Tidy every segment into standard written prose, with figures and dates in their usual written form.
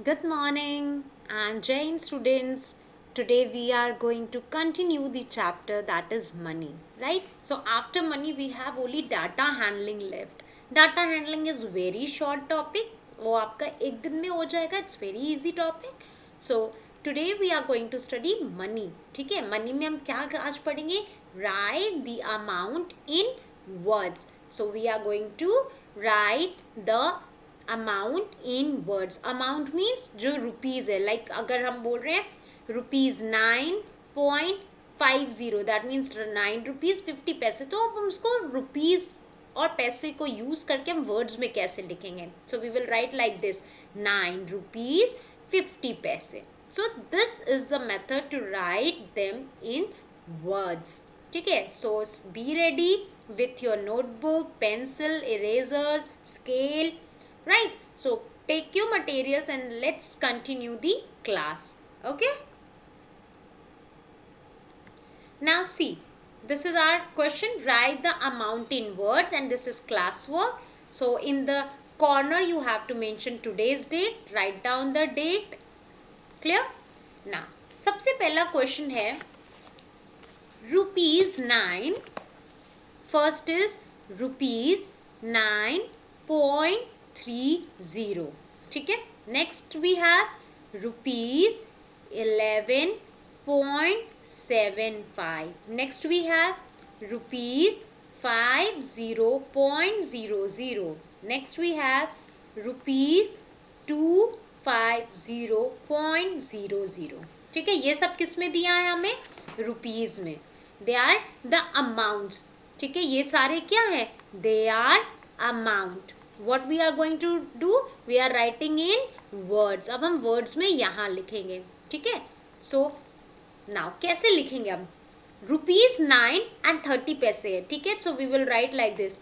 Good morning and Jain students. Today we are going to continue the chapter that is money, right? So after money we have only data handling left. Data handling is very short topic. वो आपका एक दिन में हो जाएगा. It's very easy topic. So today we are going to study money. ठीक है? Money में हम क्या आज पढ़ेंगे? Write the amount in words. So we are going to write the amount in words. Amount means जो रुपीज़ है, like अगर हम बोल रहे हैं ₹9.50, दैट मीन्स ₹9.50, तो अब हम उसको रुपीज़ और पैसे को यूज़ करके हम वर्ड्स में कैसे लिखेंगे. So we will write like this ₹9.50. So this is the method to write them in words. ठीक है. So be ready with your notebook, pencil, eraser, scale. Right, so take your materials and let's continue the class. Okay, now see, this is our question. Write the amount in words and this is class work. So in the corner you have to mention today's date. Write down the date. Clear? Now सबसे पहला question है ₹9. First is ₹9.30. ठीक है. Next we have ₹11.75. Next we have ₹50.00. Next we have ₹250.00. ठीक है. ये सब किस में दिया है हमें? रुपीज़ में. They are the amounts. ठीक है. ये सारे क्या है? They are amount. What we are going to do? We are writing in words. अब हम words में यहाँ लिखेंगे. ठीक है. So now कैसे लिखेंगे हम? ₹9.30 है. ठीक है. So we will write like this.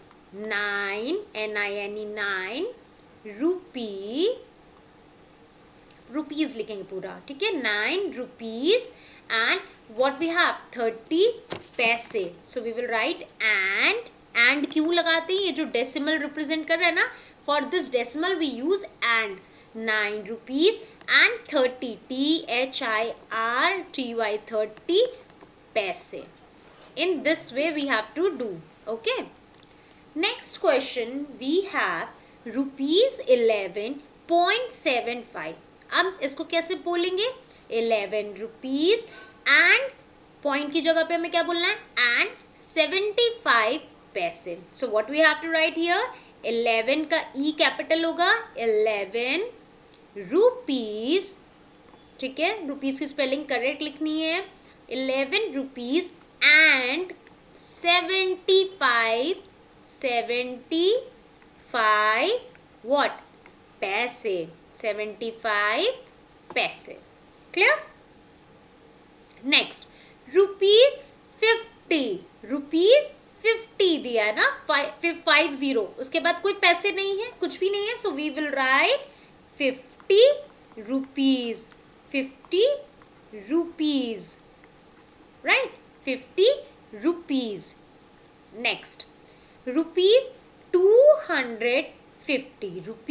9 NINE 9 rupees लिखेंगे पूरा. ठीक है. 9 rupees and what we have 30 पैसे. So we will write and क्यों लगाते हैं? ये जो डेसिमल रिप्रेजेंट कर रहा है ना, for this decimal we use and. 9 rupees and 30 THIRTY 30 paise. In this way we have to do. Okay. Next question we have ₹11.75. अब इसको कैसे बोलेंगे? 11 रुपीज एंड पॉइंट की जगह पे हमें क्या बोलना है? And 75 paise. So what we have to write here? 11 का ई कैपिटल होगा. 11 रुपीज. ठीक है. रुपीज की स्पेलिंग करेक्ट लिखनी है. 11 रुपीज एंड 75 व्हाट? पैसे. 75 पैसे. क्लियर? नेक्स्ट ₹50 दिया है ना. 50. उसके बाद कोई पैसे नहीं है, कुछ भी नहीं है. So we will write 50 rupees. 50 rupees. Right. 50 rupees. Next ₹250.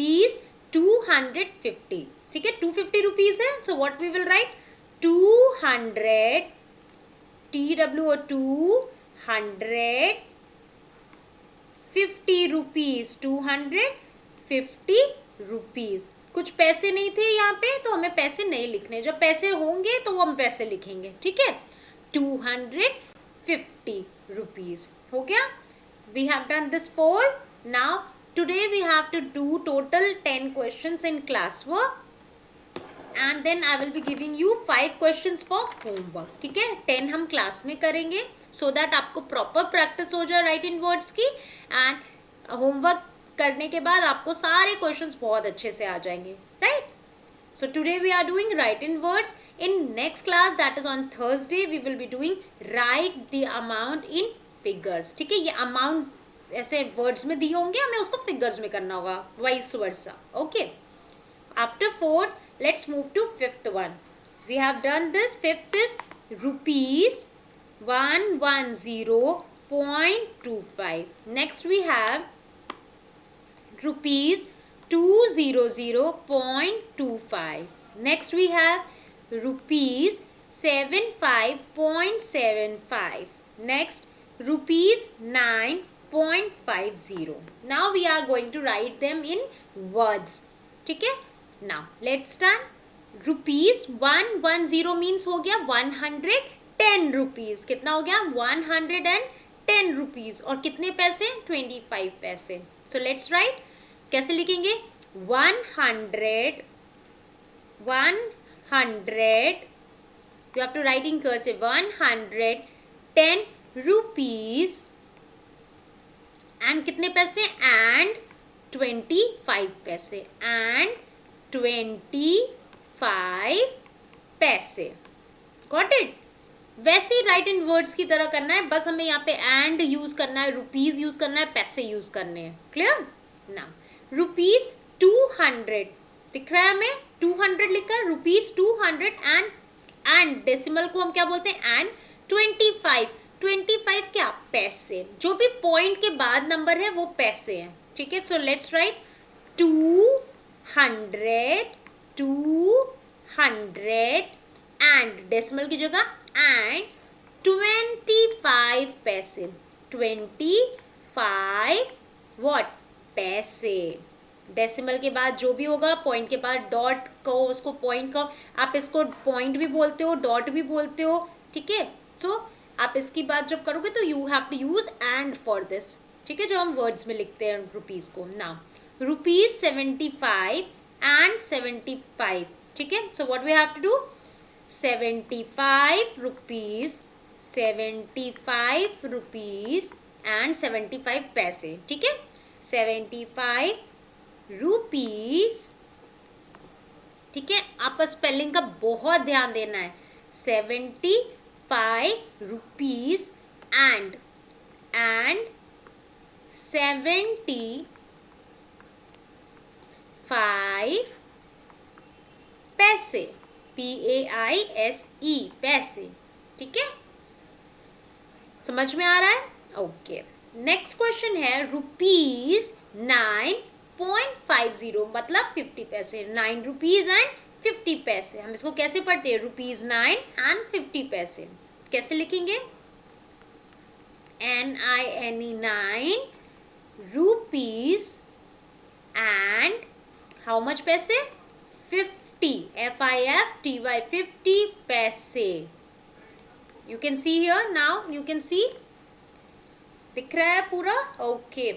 ₹250. ठीक है. 250 रुपीज है. So what we will write? 200 250 rupees. 250 rupees. कुछ पैसे नहीं थे यहाँ पे, तो हमें पैसे नहीं लिखने. जब पैसे होंगे तो वो हम पैसे लिखेंगे. ठीक है. 250 रुपीज. हो गया. We have done this for. Now today we have to do total 10 questions in class work and then I will be giving you 5 questions for homework. ठीक है. 10 हम क्लास में करेंगे so that आपको प्रॉपर प्रैक्टिस हो जाए right इन words की. And homework करने के बाद आपको सारे क्वेश्चंस बहुत अच्छे से आ जाएंगे. Right. So today we are doing write in words. In next class, that is on Thursday, we will be doing write the amount in figures. ठीक है. ये amount ऐसे words में दिए होंगे, हमें उसको figures में करना होगा. Vice versa. Okay. After 4th, let's move to 5th one. We have done this. 5th is ₹110.25. Next we have 200.25. Next we have rupees 75.75. Next rupees 9.50. Now we are going to write them in words. ठीक है? Now let's start. Rupees 110 means हो गया 110 rupees. कितना हो गया 110 rupees. और कितने पैसे 25 पैसे. So let's write. कैसे लिखेंगे 100 you have to write in cursive 110 rupees and कितने पैसे and 25 पैसे and 25 पैसे. Got it. वैसे ही राइट इन वर्ड्स की तरह करना है, बस हमें यहाँ पे एंड यूज करना है, रुपीज यूज करना है, पैसे यूज करने हैं. क्लियर. ना रुपीज 200 दिख रहा है हमें 200 लिखा है. रुपीज 200 एंड डेसिमल को हम क्या बोलते हैं एंड 25 क्या पैसे. जो भी पॉइंट के बाद नंबर है वो पैसे हैं. ठीक है. So let's write 200 and decimal की जगह एंड 25 पैसे. 25 व्हाट पैसे. डेसिमल के बाद जो भी होगा पॉइंट के बाद डॉट को उसको पॉइंट को आप इसको पॉइंट भी बोलते हो डॉट भी बोलते हो. ठीक है. सो आप इसकी बात जब करोगे तो you have to use and for this. ठीक है. जो हम वर्ड्स में लिखते हैं रुपीज को. Now rupees 75 and 75. ठीक है. So what we have to do 75 rupees and 75 पैसे. ठीक है. 75 rupees. ठीक है. आपका स्पेलिंग का बहुत ध्यान देना है. 75 rupees and 75 पैसे. PAISE पैसे. ठीक है. समझ में आ रहा है. ओके. नेक्स्ट क्वेश्चन है रुपीज 9.50 मतलब 50 पैसे. 9 रुपीज एंड 50 पैसे. हम इसको कैसे पढ़ते हैं रुपीज 9 एंड 50 पैसे. कैसे लिखेंगे NINE 9 rupees and how much पैसे 50 FIFTY 50 पैसे. You can see here now. You can see. दिख रहा है पूरा. Okay.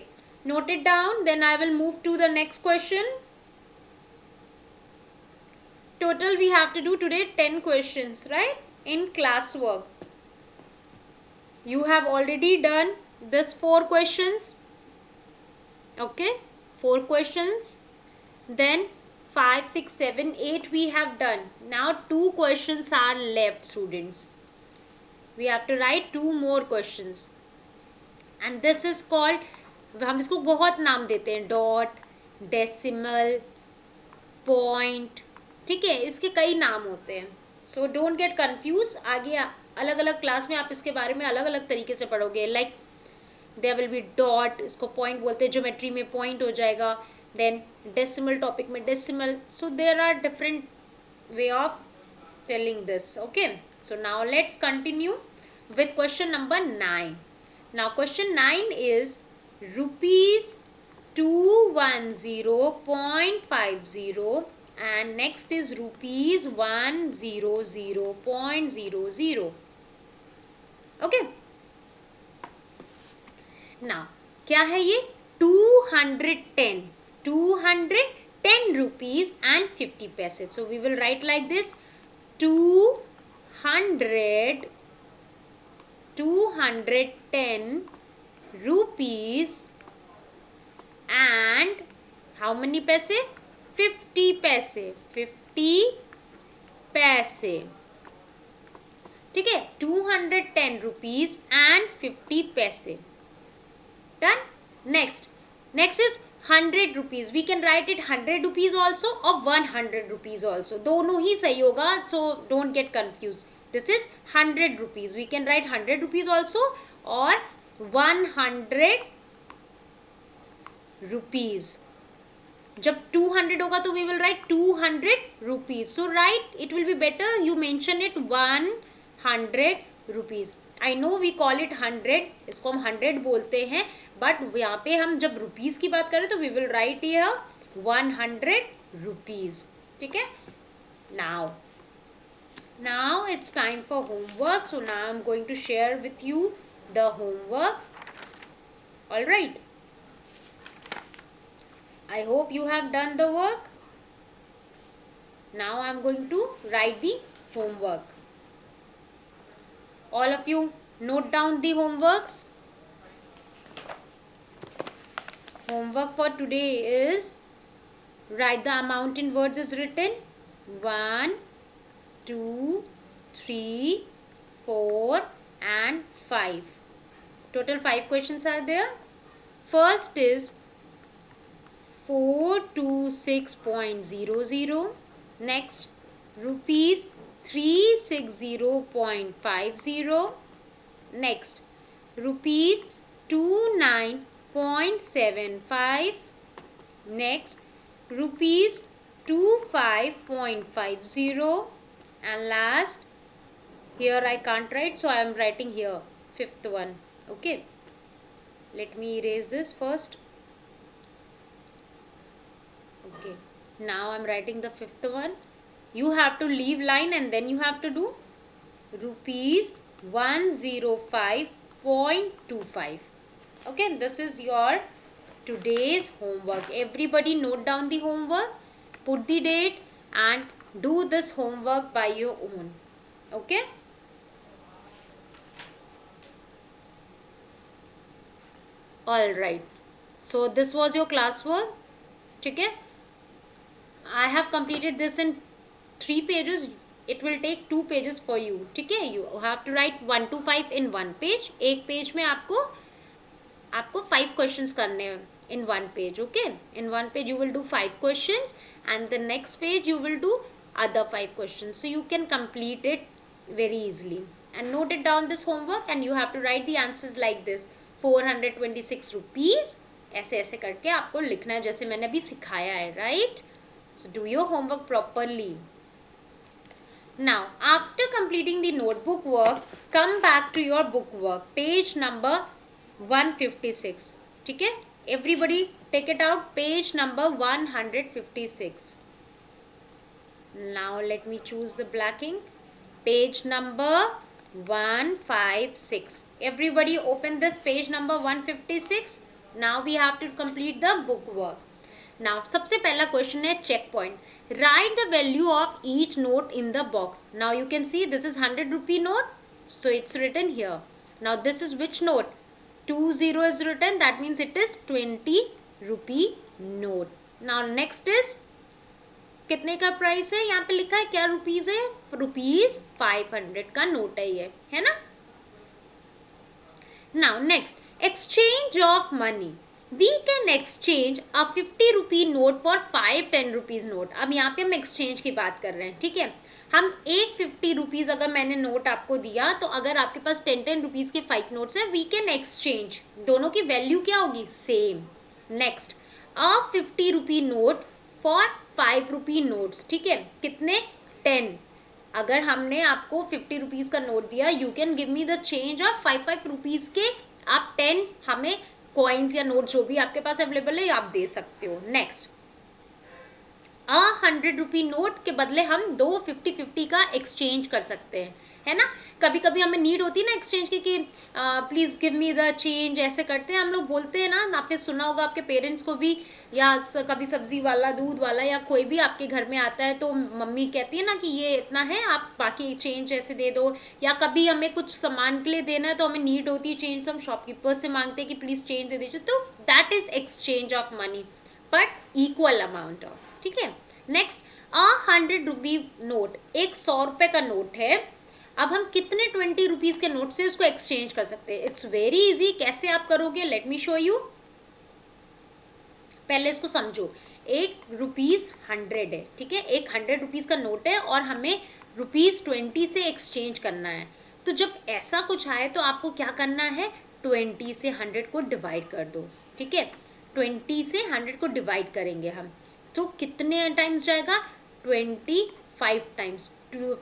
Note it down. Then I will move to the next question. Total we have to do today 10 questions, right? In classwork. You have already done this 4 questions. Okay. 4 questions. Then 5, 6, 7, 8 we have done. Now 2 questions are left, students. We have to write 2 more questions. And this is called, हम इसको बहुत नाम देते हैं dot decimal point. ठीक है. इसके कई नाम होते हैं. So don't get confuse. आगे अलग अलग क्लास में आप इसके बारे में अलग अलग तरीके से पढ़ोगे. Like there will be dot, इसको पॉइंट बोलते हैं. ज्योमेट्री में पॉइंट हो जाएगा. देन डेसिमल टॉपिक में decimal. So there are different way of telling this. Okay. So now let's continue with question number 9. Now question 9 is rupees 210.50 and next is rupees 100.00. Okay. Now क्या है ये 210 rupees and 50 पैसे. So we will write like this 210 rupees and how many पैसे 50 पैसे. 50 पैसे. ठीक है. 210 rupees and 50 पैसे. Done. Next is 100 rupees. We can write it 100 rupees also or 100 rupees also. दोनों ही सही होगा. So don't get confused. This is 100 rupees. We can write 100 rupees also or 100 rupees. जब 200 होगा तो we will write 200 rupees. So right, it will be better you mention it 100 rupees. I know we call it 100, इसको हम 100 बोलते हैं, but यहाँ पे हम जब रुपीज की बात करें तो we will write here 100 rupees. ठीक है. Now it's time for homework. So now I'm going to share with you the homework. All right. I hope you have done the work. Now I'm going to write the homework. All of you note down the homeworks. Homework for today is write the amount in words is written 1, 2, 3, 4 and 5. Total 5 questions are there. First is 426.00. Next, rupees 360.50. Next, rupees 29.75. Next, rupees 25.50. And last, here I can't write, so I am writing here fifth one. Okay, let me erase this first. Okay, now I'm writing the fifth one. You have to leave line and then you have to do rupees 105.25. Okay, this is your today's homework. Everybody note down the homework, put the date and do this homework by your own. Okay. All right. So this was your classwork. Okay. I have completed this in 3 pages. It will take 2 pages for you. Okay. You have to write 1 to 5 in 1 page. एक page में आपको 5 questions करने हैं in 1 page. Okay. In 1 page you will do 5 questions and the next page you will do other 5 questions. So you can complete it very easily. And note it down this homework and you have to write the answers like this. 426 rupees. ऐसे ऐसे करके आपको लिखना है जैसे मैंने अभी सिखाया है. Right? So do your homework properly. Now, after completing the notebook work, come back to your book work. Page number 156. ठीक है? Everybody take it out. Page number 156. Now let me choose the black ink. Page number 156. Everybody open this page number 156. Now we have to complete the book work. Now सबसे पहला question है check point. Write the value of each note in the box. Now you can see this is 100 rupee note. So it's written here. Now this is which note? 20 is written. That means it is 20 rupee note. Now next is कितने का price है. यहाँ पे लिखा है क्या rupees है. Rupees 500 का नोट है ये, है ना. Now next, exchange of money. We can exchange a 50 rupee note for 5 10 rupees note. अब यहाँ पे हम exchange की बात कर रहे हैं. ठीक है. हम एक 50 रुपीज़ अगर मैंने नोट आपको दिया तो अगर आपके पास 10 रुपीज़ के 5 नोट्स हैं, वी कैन एक्सचेंज. दोनों की वैल्यू क्या होगी. Same. Next, a 50 rupee note for 5 rupee notes. ठीक है. कितने. 10. अगर हमने आपको 50 रुपीज़ का नोट दिया, you can give me the change of 5 rupees के. आप 10 हमें कॉइन्स या नोट जो भी आपके पास अवेलेबल है आप दे सकते हो. नेक्स्ट, 100 रुपी नोट के बदले हम 2 50-50 का एक्सचेंज कर सकते हैं, है ना. कभी कभी हमें नीड होती है ना एक्सचेंज की कि please give me the change. ऐसे करते हैं हम लोग, बोलते हैं ना. आपने सुना होगा आपके पेरेंट्स को भी, या कभी सब्जी वाला, दूध वाला या कोई भी आपके घर में आता है तो मम्मी कहती है ना कि ये इतना है, आप बाकी चेंज ऐसे दे दो. या कभी हमें कुछ सामान के लिए देना है तो हमें नीड होती है चेंज, तो हम शॉपकीपर से मांगते हैं कि प्लीज़ चेंज दे दीजिए. तो that is exchange of money, but equal amount of. ठीक है. नेक्स्ट, 100 रुपी नोट, एक 100 रुपये का नोट है. अब हम कितने 20 रुपीज़ के नोट से उसको एक्सचेंज कर सकते हैं. It's very easy. कैसे आप करोगे, लेट मी शो यू. पहले इसको समझो. एक रुपीज़ 100 है. ठीक है. एक 100 रुपीज़ का नोट है और हमें रुपीज़ 20 से एक्सचेंज करना है. तो जब ऐसा कुछ आए तो आपको क्या करना है, 20 से 100 को डिवाइड कर दो. ठीक है. 20 से 100 को डिवाइड करेंगे हम. तो कितने टाइम्स जाएगा? 25 टाइम्स.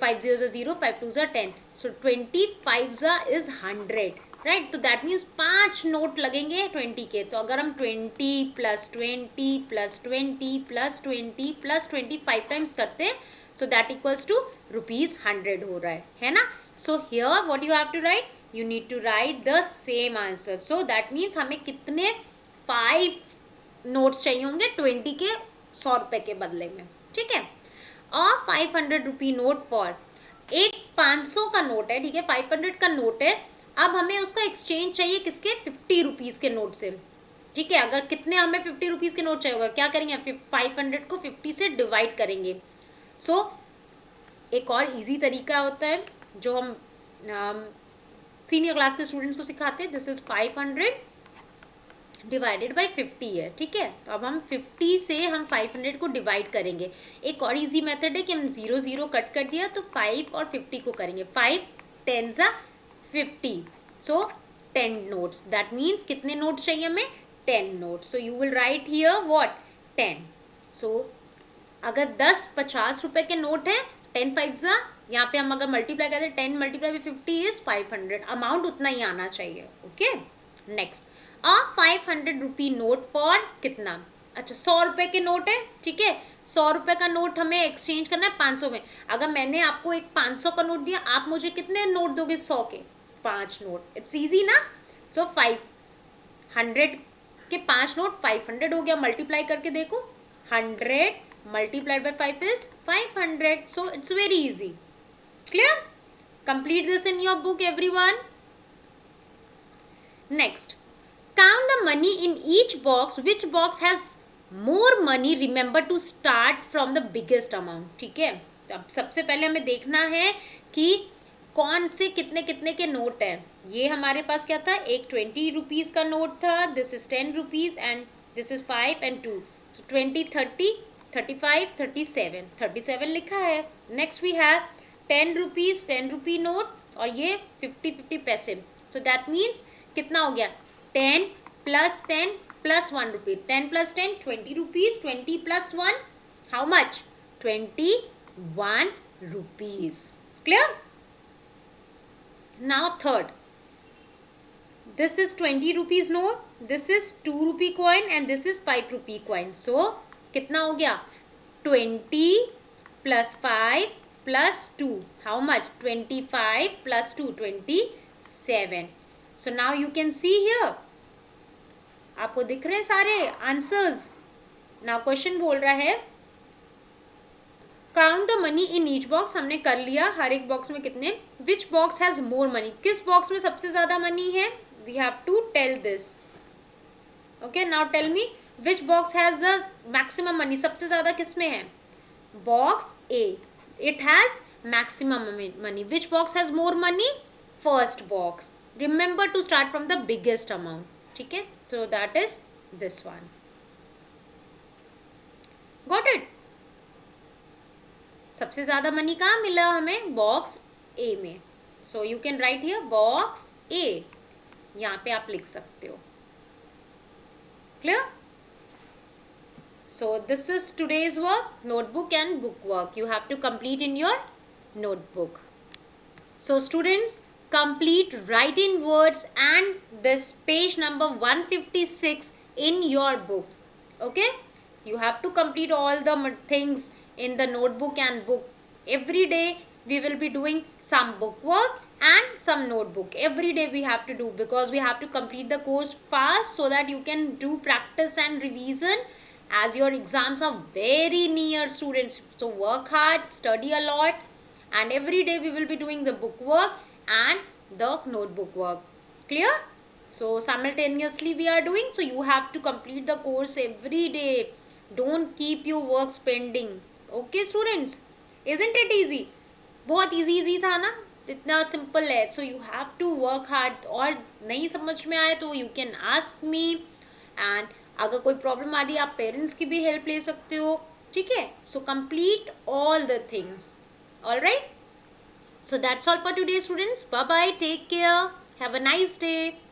5 0 0, 5 2 10. So 25 is 100, right. तो दैट मीन्स 5 नोट लगेंगे 20 के. तो अगर हम 20 plus 20 plus 20 plus 20 plus 25 times करते हैं, सो दैट इक्वल्स टू ₹100 हो रहा है ना. So here what you have to write, you need to write the same answer. So that means हमें कितने 5 नोट्स चाहिए होंगे 20 के 100 रुपए के बदले में, ठीक है. और 500 रुपी नोट फॉर, एक 500 का नोट है, ठीक है, 500 का नोट है. अब हमें उसका एक्सचेंज चाहिए किसके? 50 रुपीज़ के नोट से, ठीक है. अगर कितने हमें 50 रुपीज़ के नोट चाहिए होगा, क्या करेंगे? 500 को 50 से डिवाइड करेंगे. सो एक और इजी तरीका होता है जो हम सीनियर क्लास के स्टूडेंट्स को सिखाते हैं. दिस इज 500 डिवाइडेड बाई 50 है, ठीक है. तो अब हम 50 से हम 500 को डिवाइड करेंगे. एक और इजी मेथड है कि हम 0 0 कट कर दिया तो 5 और 50 को करेंगे. 5 10 50, सो 10 नोट्स. दैट मीन्स कितने नोट्स चाहिए हमें? 10 notes. So you will write here what? 10. सो अगर 10 50 रुपए के नोट है, 10 5 यहाँ पे हम अगर मल्टीप्लाई करते हैं, 10 मल्टीप्लाई बाई 50 इज 500. अमाउंट उतना ही आना चाहिए, okay. Next, 500 rupee note for कितना? अच्छा, 100 रुपए के नोट है, ठीक है. 100 रुपए का नोट हमें एक्सचेंज करना है 500 में. अगर मैंने आपको एक 500 का नोट दिया, आप मुझे कितने नोट दोगे? 100 के 5 नोट. इट्स इजी ना. सो 500 के 5 नोट 500 हो गया. मल्टीप्लाई करके देखो, 100 multiplied by 5 is 500. So it's very easy. Clear? Complete this in your book everyone. Next, count the money in each box. Which box has more money? Remember to start from the biggest amount. ठीक है. अब सबसे पहले हमें देखना है कि कौन से कितने कितने के नोट हैं. ये हमारे पास क्या था? एक 20 रुपीज़ का नोट था. This is 10 rupees and this is 5 and 2. So 20 30 35 37 37 लिखा है. Next we have 10 rupees 10 rupee note और ये 50 पैसे. सो दैट मीन्स कितना हो गया? 10 plus 10 plus 1 rupee. 10 plus 10 20 rupees. 20 plus 1 how much? 21 rupees. Clear? Now third, this is 20 rupees note, this is 2 rupee coin and this is 5 rupee coin. So कितना हो गया? 20 plus 5 plus 2 how much? 25 plus 2 27. So now you can see here, आपको दिख रहे हैं सारे answers. Now question बोल रहा है count the money in each box. हमने कर लिया हर एक बॉक्स में कितने. Which box has more money? किस बॉक्स में सबसे ज्यादा मनी है? We have to tell this. Okay, now tell me which box has the maximum money? सबसे ज्यादा किस में है? Box A, it has maximum money. Which box has more money? First box. Remember to start from the biggest amount, ठीक है. So that is this one. Got it? सबसे ज्यादा money कहाँ मिला हमें? बॉक्स ए में. So you can write here box A. यहाँ पे आप लिख सकते हो. Clear? So this is today's work, notebook and book work. You have to complete in your notebook. So students, complete write-in words and this page number 156 in your book. Okay, you have to complete all the things in the notebook and book. Every day we will be doing some book work and some notebook. Every day we have to do, because we have to complete the course fast so that you can do practice and revision as your exams are very near, students. So work hard, study a lot, and every day we will be doing the book work and the notebook work. Clear? So simultaneously we are doing, so you have to complete the course every day. Don't keep your works pending. Okay students, isn't it easy? बहुत easy था ना, इतना simple है. So you have to work hard. और नहीं समझ में आए तो you can ask me, and अगर कोई प्रॉब्लम आ रही है आप पेरेंट्स की भी हेल्प ले सकते हो, ठीक है. So complete all the things. All right? So that's all for today, students. Bye bye. Take care. Have a nice day.